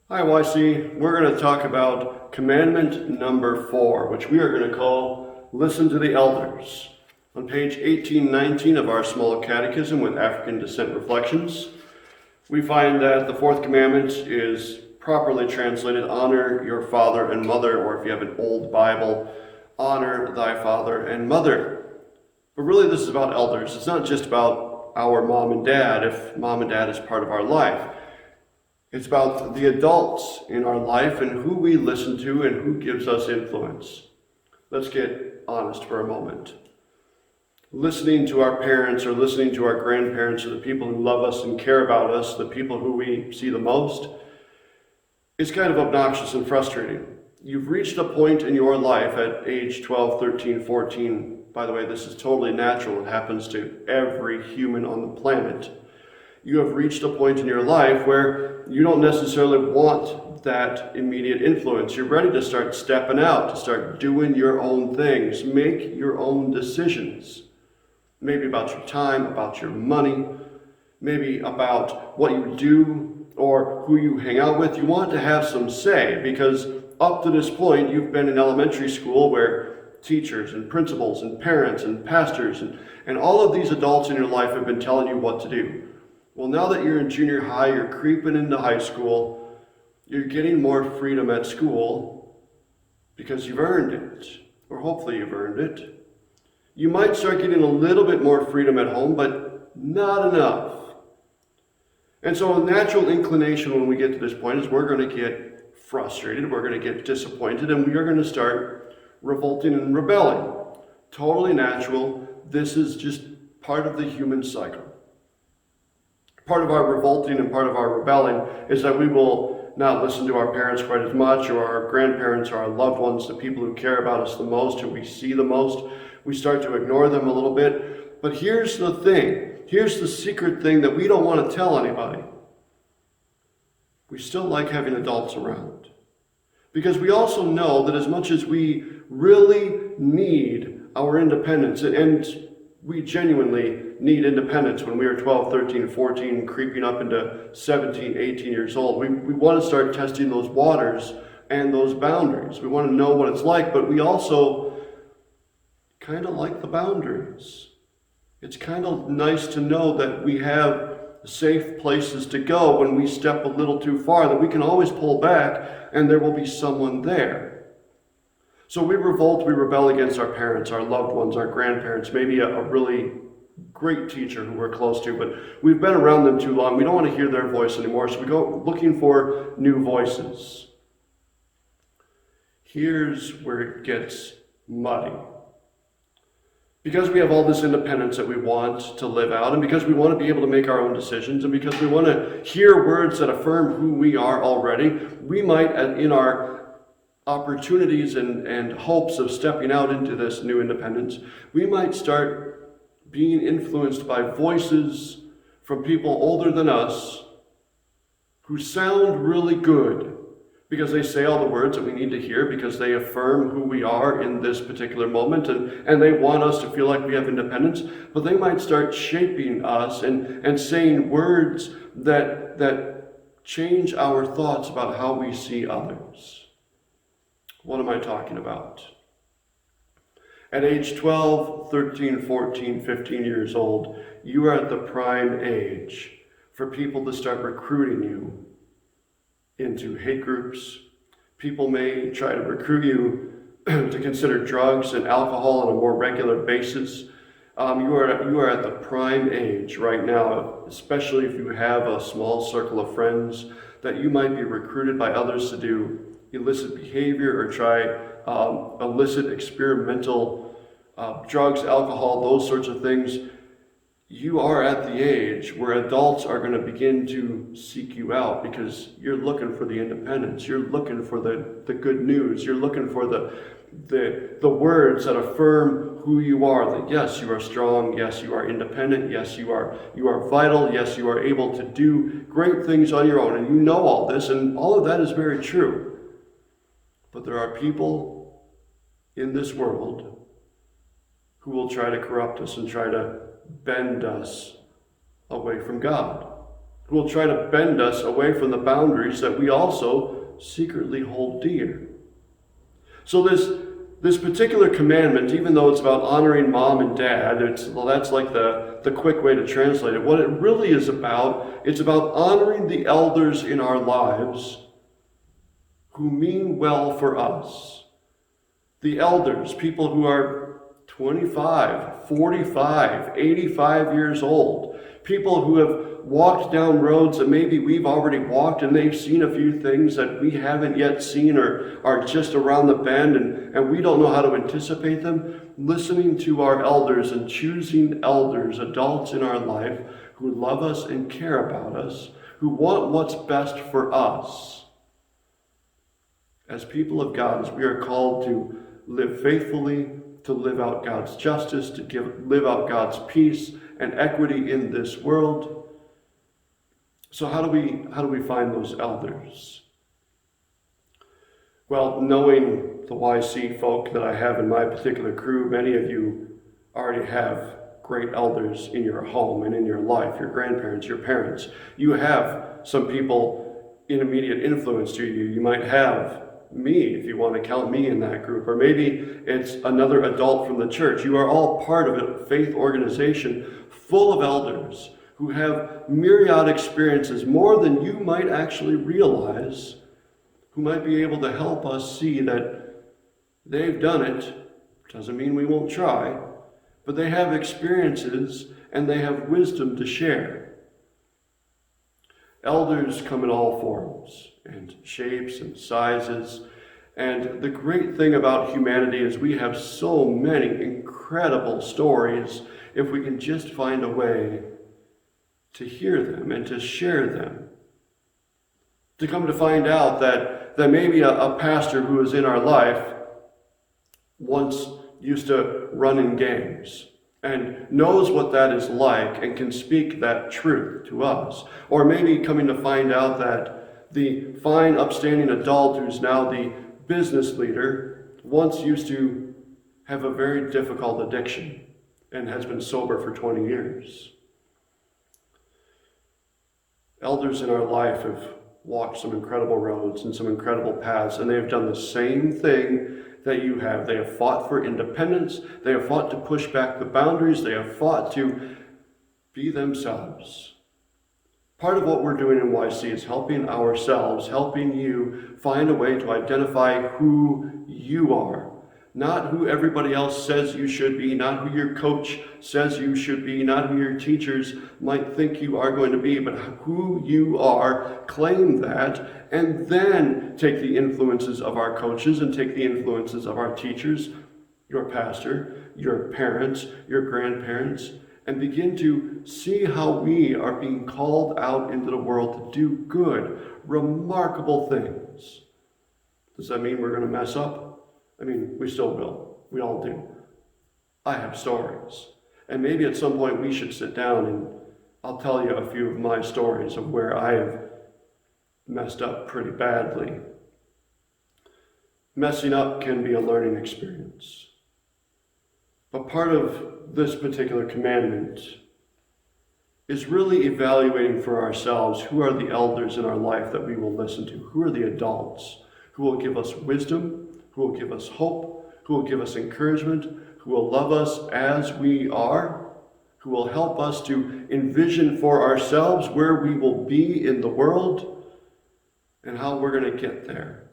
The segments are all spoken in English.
Hi, YC. We're going to talk about commandment number 4, which we are going to call Listen to the Elders. On page 1819 of our small catechism with African descent reflections, we find that the fourth commandment is properly translated, honor your father and mother, or if you have an old Bible, honor thy father and mother. But really this is about elders. It's not just about our mom and dad, if mom and dad is part of our life. It's about the adults in our life and who we listen to and who gives us influence. Let's get honest for a moment. Listening to our parents or listening to our grandparents or the people who love us and care about us, the people who we see the most, is kind of obnoxious and frustrating. You've reached a point in your life at age 12, 13, 14. By the way, this is totally natural. It happens to every human on the planet. You have reached a point in your life where you don't necessarily want that immediate influence. You're ready to start stepping out, to start doing your own things, make your own decisions. Maybe about your time, about your money, maybe about what you do or who you hang out with. You want to have some say because up to this point you've been in elementary school where teachers and principals and parents and pastors and all of these adults in your life have been telling you what to do. Well, now that you're in junior high, you're creeping into high school, you're getting more freedom at school because you've earned it, or hopefully you've earned it. You might start getting a little bit more freedom at home, but not enough. And so a natural inclination when we get to this point is we're going to get frustrated, we're going to get disappointed, and we are going to start revolting and rebelling. Totally natural. This is just part of the human cycle. Part of our revolting and part of our rebelling is that we will not listen to our parents quite as much, or our grandparents, or our loved ones, the people who care about us the most, who we see the most. We start to ignore them a little bit. But here's the thing. Here's the secret thing that we don't want to tell anybody. We still like having adults around. Because we also know that as much as we really need our independence, and we genuinely need independence when we are 12, 13, 14, creeping up into 17, 18 years old. We want to start testing those waters and those boundaries. We want to know what it's like, but we also kind of like the boundaries. It's kind of nice to know that we have safe places to go when we step a little too far, that we can always pull back and there will be someone there. So we revolt, we rebel against our parents, our loved ones, our grandparents, maybe a really great teacher who we're close to, but we've been around them too long. We don't want to hear their voice anymore, so we go looking for new voices. Here's where it gets muddy. Because we have all this independence that we want to live out, and because we want to be able to make our own decisions, and because we want to hear words that affirm who we are already, we might, in our opportunities and hopes of stepping out into this new independence, we might start being influenced by voices from people older than us who sound really good because they say all the words that we need to hear, because they affirm who we are in this particular moment, and they want us to feel like we have independence, but they might start shaping us and saying words that change our thoughts about how we see others. What am I talking about? At age 12, 13, 14, 15 years old, you are at the prime age for people to start recruiting you into hate groups. People may try to recruit you to consider drugs and alcohol on a more regular basis. You are at the prime age right now, especially if you have a small circle of friends, that you might be recruited by others to do illicit behavior or try illicit experimental drugs, alcohol, those sorts of things. You are at the age where adults are going to begin to seek you out because you're looking for the independence. You're looking for the good news. You're looking for the words that affirm who you are. That yes, you are strong. Yes, you are independent. Yes, you are vital. Yes, you are able to do great things on your own. And you know all this, and all of that is very true. But there are people in this world who will try to corrupt us and try to bend us away from God. who will try to bend us away from the boundaries that we also secretly hold dear. So this particular commandment, even though it's about honoring mom and dad, that's like the quick way to translate it. What it really is about, it's about honoring the elders in our lives who mean well for us. The elders, people who are 25, 45, 85 years old, people who have walked down roads that maybe we've already walked, and they've seen a few things that we haven't yet seen or are just around the bend, and we don't know how to anticipate them. Listening to our elders and choosing elders, adults in our life who love us and care about us, who want what's best for us. As people of God, as we are called to live faithfully, to live out God's justice, to live out God's peace and equity in this world. So how do we find those elders? Well, knowing the YC folk that I have in my particular crew, many of you already have great elders in your home and in your life, your grandparents, your parents. You have some people in immediate influence to you. You might have me, if you want to count me in that group, or maybe it's another adult from the church. You are all part of a faith organization full of elders who have myriad experiences, more than you might actually realize, who might be able to help us see that they've done it. Doesn't mean we won't try, but they have experiences and they have wisdom to share. Elders come in all forms and shapes and sizes, and the great thing about humanity is we have so many incredible stories if we can just find a way to hear them and to share them. To come to find out that maybe a pastor who is in our life once used to run in gangs and knows what that is like and can speak that truth to us. Or maybe coming to find out that the fine, upstanding adult who's now the business leader once used to have a very difficult addiction and has been sober for 20 years. Elders in our life have walked some incredible roads and some incredible paths, and they have done the same thing that you have. They have fought for independence. They have fought to push back the boundaries. They have fought to be themselves. Part of what we're doing in YC is helping ourselves, helping you find a way to identify who you are. Not who everybody else says you should be, not who your coach says you should be, not who your teachers might think you are going to be, but who you are. Claim that, and then take the influences of our coaches and take the influences of our teachers, your pastor, your parents, your grandparents, and begin to see how we are being called out into the world to do good, remarkable things. Does that mean we're going to mess up? I mean, we still will. We all do. I have stories. And maybe at some point we should sit down and I'll tell you a few of my stories of where I have messed up pretty badly. Messing up can be a learning experience. But part of this particular commandment is really evaluating for ourselves who are the elders in our life that we will listen to. Who are the adults who will give us wisdom, who will give us hope, who will give us encouragement, who will love us as we are, who will help us to envision for ourselves where we will be in the world and how we're going to get there.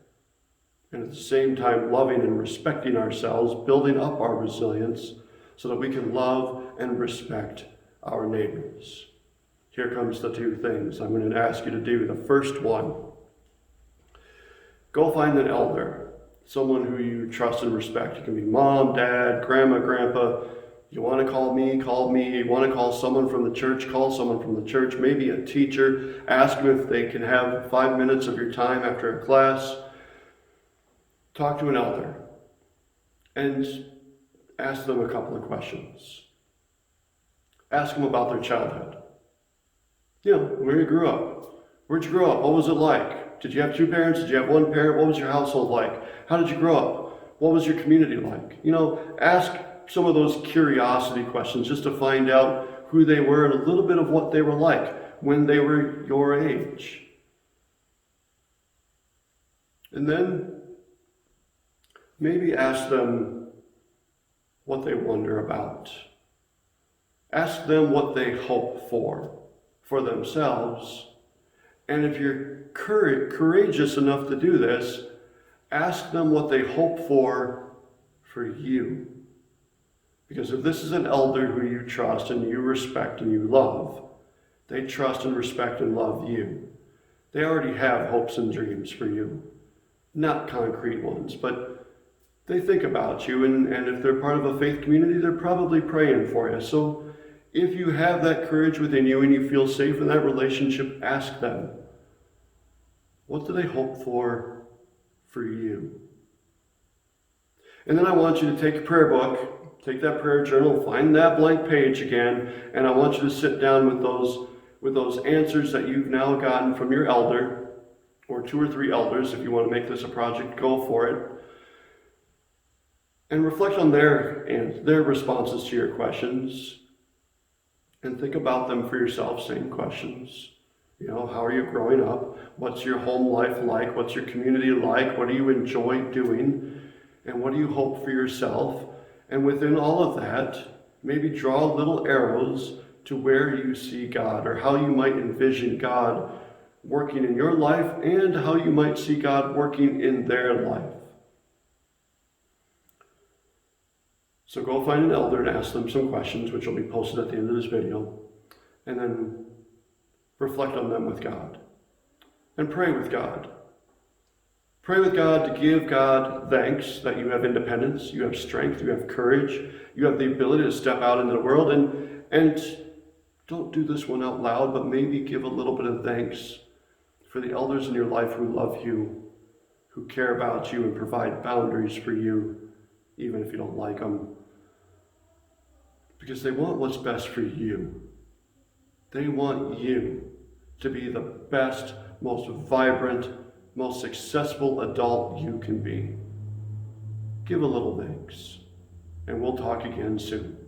And at the same time, loving and respecting ourselves, building up our resilience so that we can love and respect our neighbors. Here comes the two things I'm going to ask you to do. The first one, go find an elder. Someone who you trust and respect. It can be mom, dad, grandma, grandpa. You want to call me, call me. You want to call someone from the church, call someone from the church. Maybe a teacher. Ask them if they can have 5 minutes of your time after a class. Talk to an elder and ask them a couple of questions. Ask them about their childhood. You know, where you grew up. Where'd you grow up? What was it like? Did you have two parents? Did you have one parent? What was your household like? How did you grow up? What was your community like? You know, ask some of those curiosity questions just to find out who they were and a little bit of what they were like when they were your age. And then maybe ask them what they wonder about. Ask them what they hope for themselves. And if you're courageous enough to do this, ask them what they hope for you. Because if this is an elder who you trust and you respect and you love, they trust and respect and love you. They already have hopes and dreams for you. Not concrete ones, but they think about you, and if they're part of a faith community, they're probably praying for you. So if you have that courage within you and you feel safe in that relationship, ask them, what do they hope for you? And then I want you to take a prayer book, take that prayer journal, find that blank page again, and I want you to sit down with those answers that you've now gotten from your elder, or 2 or 3 elders. If you want to make this a project, go for it. And reflect on their responses to your questions. And think about them for yourself, same questions. How are you growing up? What's your home life like? What's your community like? What do you enjoy doing? And what do you hope for yourself? And within all of that, maybe draw little arrows to where you see God, or how you might envision God working in your life, and how you might see God working in their life. So go find an elder and ask them some questions, which will be posted at the end of this video, and then reflect on them with God. And pray with God. Pray with God to give God thanks that you have independence, you have strength, you have courage, you have the ability to step out into the world, and don't do this one out loud, but maybe give a little bit of thanks for the elders in your life who love you, who care about you and provide boundaries for you, even if you don't like them. Because they want what's best for you. They want you to be the best, most vibrant, most successful adult you can be. Give a little thanks, and we'll talk again soon.